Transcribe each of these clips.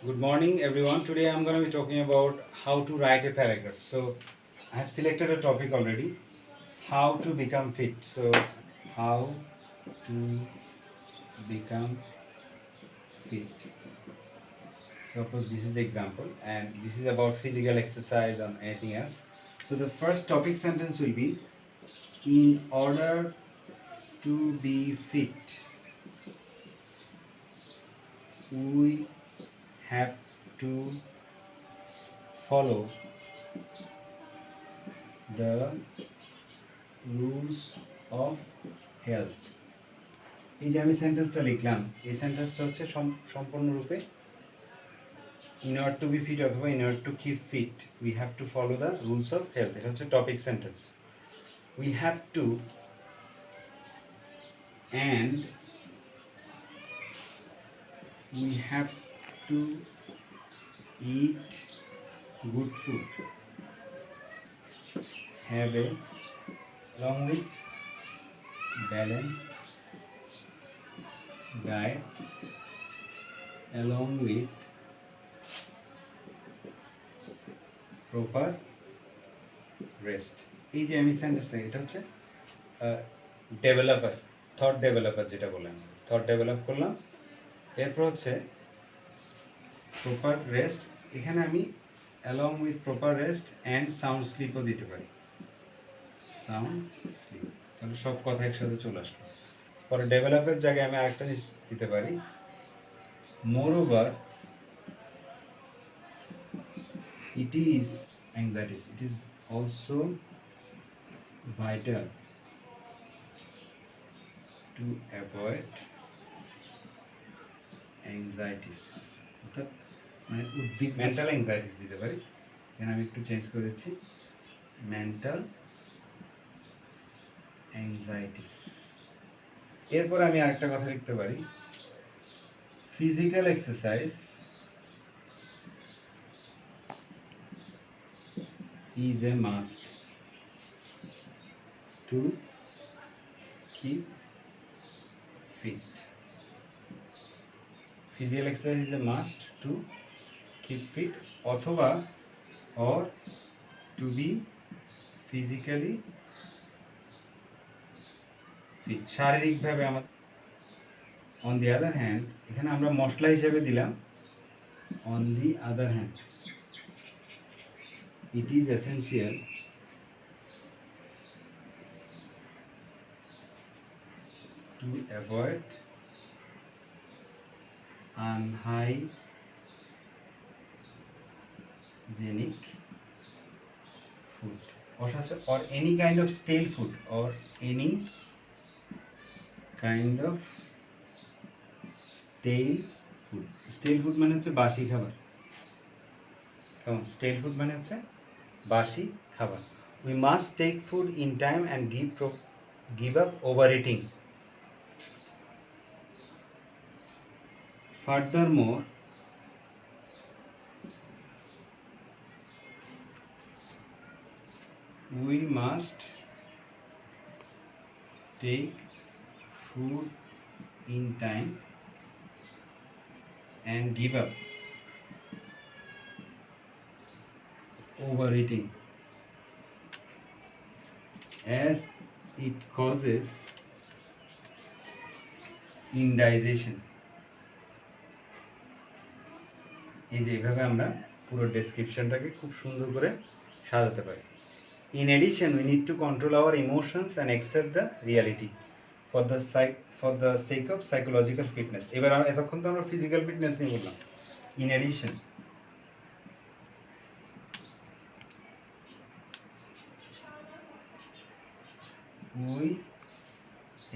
Good morning, everyone. Today I'm going to be talking about how to write a paragraph. So, I have selected a topic already, how to become fit. So, how to become fit. Suppose this is the example, and this is about physical exercise or anything else. So, the first topic sentence will be in order to be fit, we have to follow the rules of health. এই যে আমি সেন্টেন্সটা লিখলাম, এই সেন্টেন্সটা হচ্ছে সম্পূর্ণরূপে in order to be fit অথবা in order to keep fit we have to follow the rules of health. এটা হচ্ছে topic sentence. We have to and we have to eat good food, have a along with balanced diet, along with proper rest. এই যে আমি সেন্টেন্সটা, এটা হচ্ছে developer, thought developer যেটা বললাম, থট ডেভেলপ করলাম। এরপর হচ্ছে প্রপার রেস্ট, এখানে আমি along with proper rest and sound স্লিপও দিতে পারি, সাউন্ড স্লিপ, তাহলে সব কথা একসাথে চলে আসলো। পরে ডেভেলপের জায়গায় আমি আরেকটা জিনিস দিতে পারি, moreover it is anxieties, it is also vital to avoid anxieties, অর্থাৎ মানে উদ্বিগ, মেন্টাল অ্যাংজাইটিস দিতে পারি। এখানে আমি একটু চেঞ্জ করে দিচ্ছি, মেন্টাল অ্যাংজাইটিস। এরপর আমি আরেকটা কথা লিখতে পারি, physical exercise is a must to keep fit. Physical exercise is a must to keep fit অথবা or to be physically fit, শারীরিকভাবে আমাদের। on the other hand এখানে আমরা মশলা হিসেবে দিলাম on the other hand it is essential to avoid unhygienic food or any kind of stale food or any kind of stale food. stale food মানে হচ্ছে বাসি খাবার, কেমন? stale food মানে হচ্ছে বাসি খাবার। we must take food in time and give up overeating. Furthermore, we must take food in time and give up overeating as it causes indigestion. এই যে এইভাবে আমরা পুরো ডেসক্রিপশনটাকে খুব সুন্দর করে সাজাতে পারি। In addition, we need to control our emotions and accept the reality for the sake of psychological fitness. এবার এতক্ষণ তো আমরা ফিজিক্যাল ফিটনেস নিয়ে বললাম। In addition,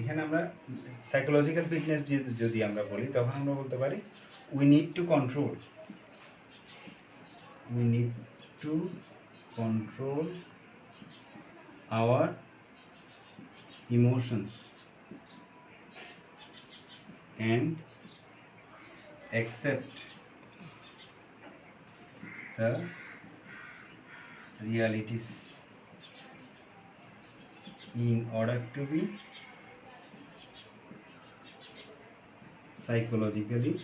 এখানে আমরা সাইকোলজিক্যাল ফিটনেস যদি আমরা বলি তখন আমরা বলতে পারি we need to control our emotions and accept the realities in order to be psychologically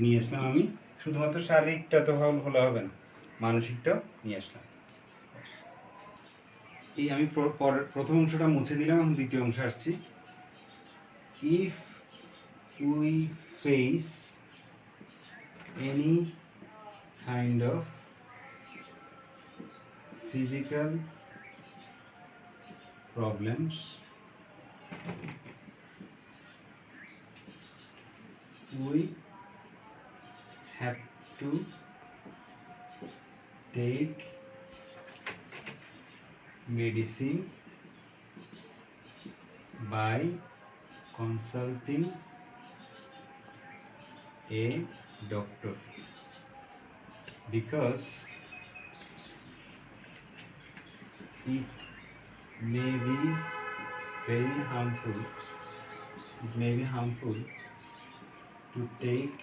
নিয়ে আসলাম আমি। শুধুমাত্র শারীরিকটা তো হলে হবে না, মানসিকটাও নিয়ে আসলাম। এই আমি প্রথম অংশটা মুছে দিলাম, এবং দ্বিতীয় অংশে আসছি। If we face any kind of physical problems, we have to take medicine by consulting a doctor, because it may be very harmful. It may be harmful to take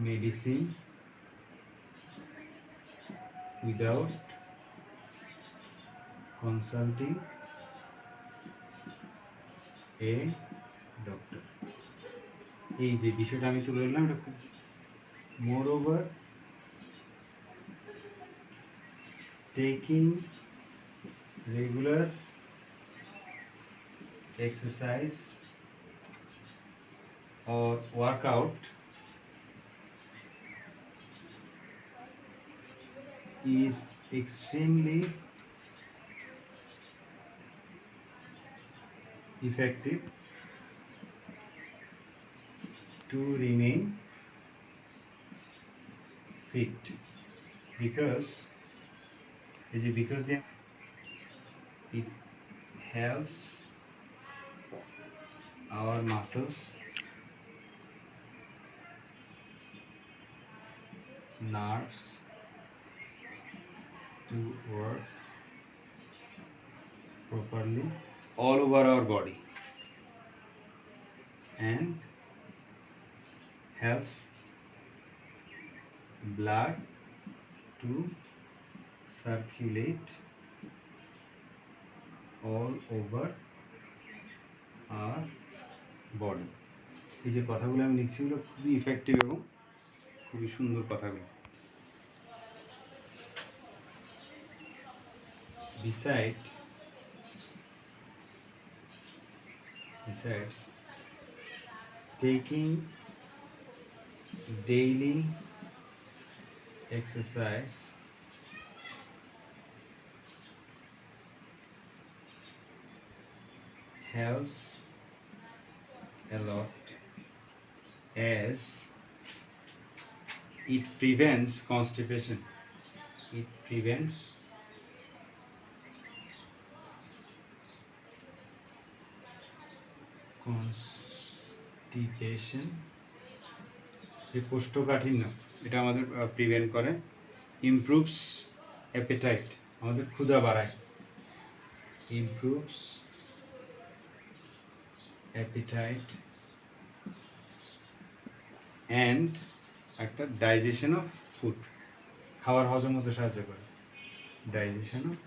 medicine without consulting a doctor. এই যে বিষয়টা আমি তুলে নিলাম, এটা খুব moreover taking regular exercise or workout is extremely effective to remain fit, because it helps our muscles, nerves to work properly all over our body, and helps blood to circulate all over our body. এই যে কথাগুলো আমি লিখছি, এগুলো খুবই effective এবং খুবই সুন্দর কথাগুলো। Besides taking daily exercise, helps a lot, as it prevents constipation. It prevents constipation, যে কোষ্ঠকাঠিন্য, এটা আমাদের প্রিভেন্ট করে। ইমপ্রুভস অ্যাপেটাইট, আমাদের ক্ষুধা বাড়ায়। ইমপ্রুভস অ্যাপেটাইট অ্যান্ড একটা ডাইজেশন অফ ফুড, খাবার হজম হতে সাহায্য করে। ডাইজেশন অফ,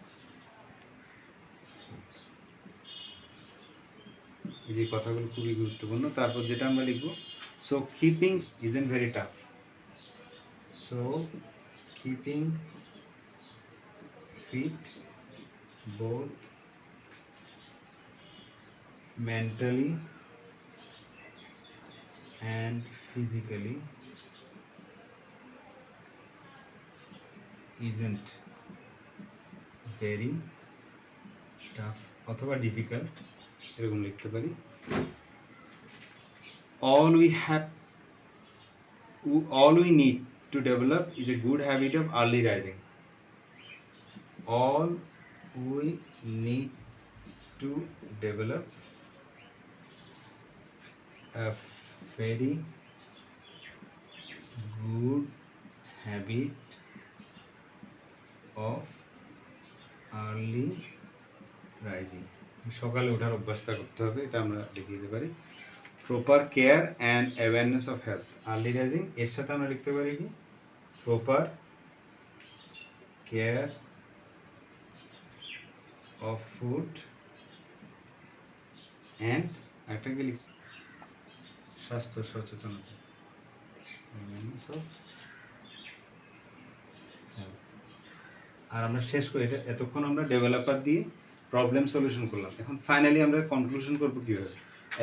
এই যে কথাগুলো খুবই গুরুত্বপূর্ণ। তারপর যেটা আমরা লিখবো, so keeping isn't very tough. So keeping fit both mentally and physically isn't very tough অথবা difficult, এরকম লিখতে পারি। all we need to develop is a good habit of early rising. All we need to develop a very good habit of early rising. সকালে ওঠার অভ্যাসটা করতে হবে, এটা আমরা লিখে দিতে পারি। Proper care and awareness of health, early rising এর সাথে আমরা লিখতে পারি কি, proper care of food and একটা গেলি স্বাস্থ্য সচেতনতা আর আমরা শেষ করি এটা। এতক্ষণ আমরা ডেভেলপার দিয়ে প্রবলেম সলিউশন করলাম, এখন ফাইনালি আমরা কনক্লুশন করবো কীভাবে,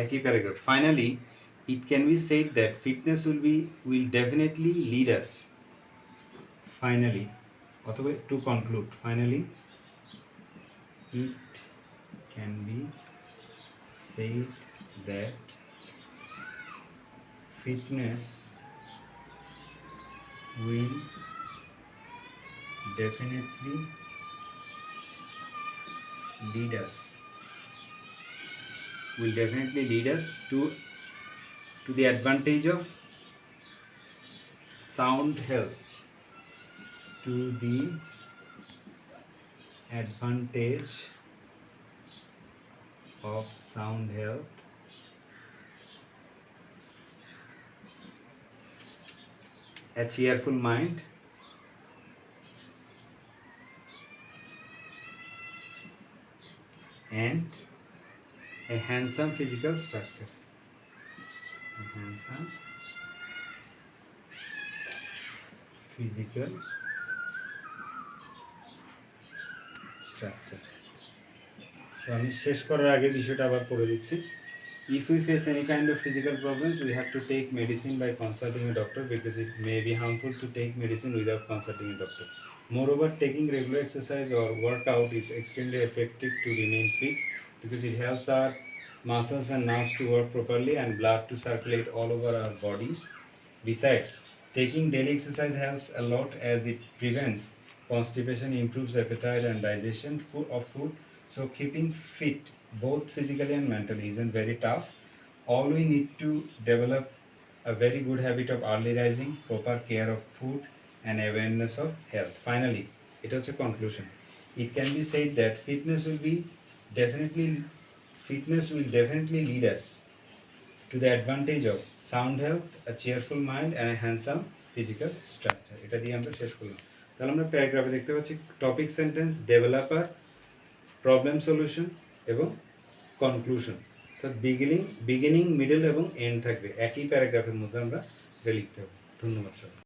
একই paragraph. Finally it can be said that fitness will definitely lead us, finally অথবা to conclude, finally it can be said that fitness will definitely lead us to the advantage of sound health, to the advantage of sound health, a cheerful mind, and a handsome physical structure. A handsome physical structure. তো আমি শেষ করার আগে বিষয়টা আবার পড়ে দিচ্ছি। If we face any kind of physical problems, we have to take medicine by consulting a doctor because it may be harmful to take medicine without consulting a doctor. Moreover, taking regular exercise or workout is extremely effective to remain fit because it helps our muscles and nerves to work properly and blood to circulate all over our body. Besides, taking daily exercise helps a lot as it prevents constipation, improves appetite and digestion of food. So keeping fit both physically and mentally isn't very tough. All we need to develop a very good habit of early rising, proper care of food and awareness of health. Finally, it was a conclusion. It can be said that fitness will definitely lead us to the advantage of sound health, a cheerful mind and a handsome physical structure. এটা দিয়ে আমরা শেষ করলাম। তাহলে আমরা প্যারাগ্রাফে দেখতে পাচ্ছি topic sentence, developer, problem solution এবং কনক্লুশন। অর্থাৎ বিগিনিং, মিডল এবং এন্ড থাকবে একই প্যারাগ্রাফের মধ্যে আমরা এটা লিখতে হবে। ধন্যবাদ সবাই।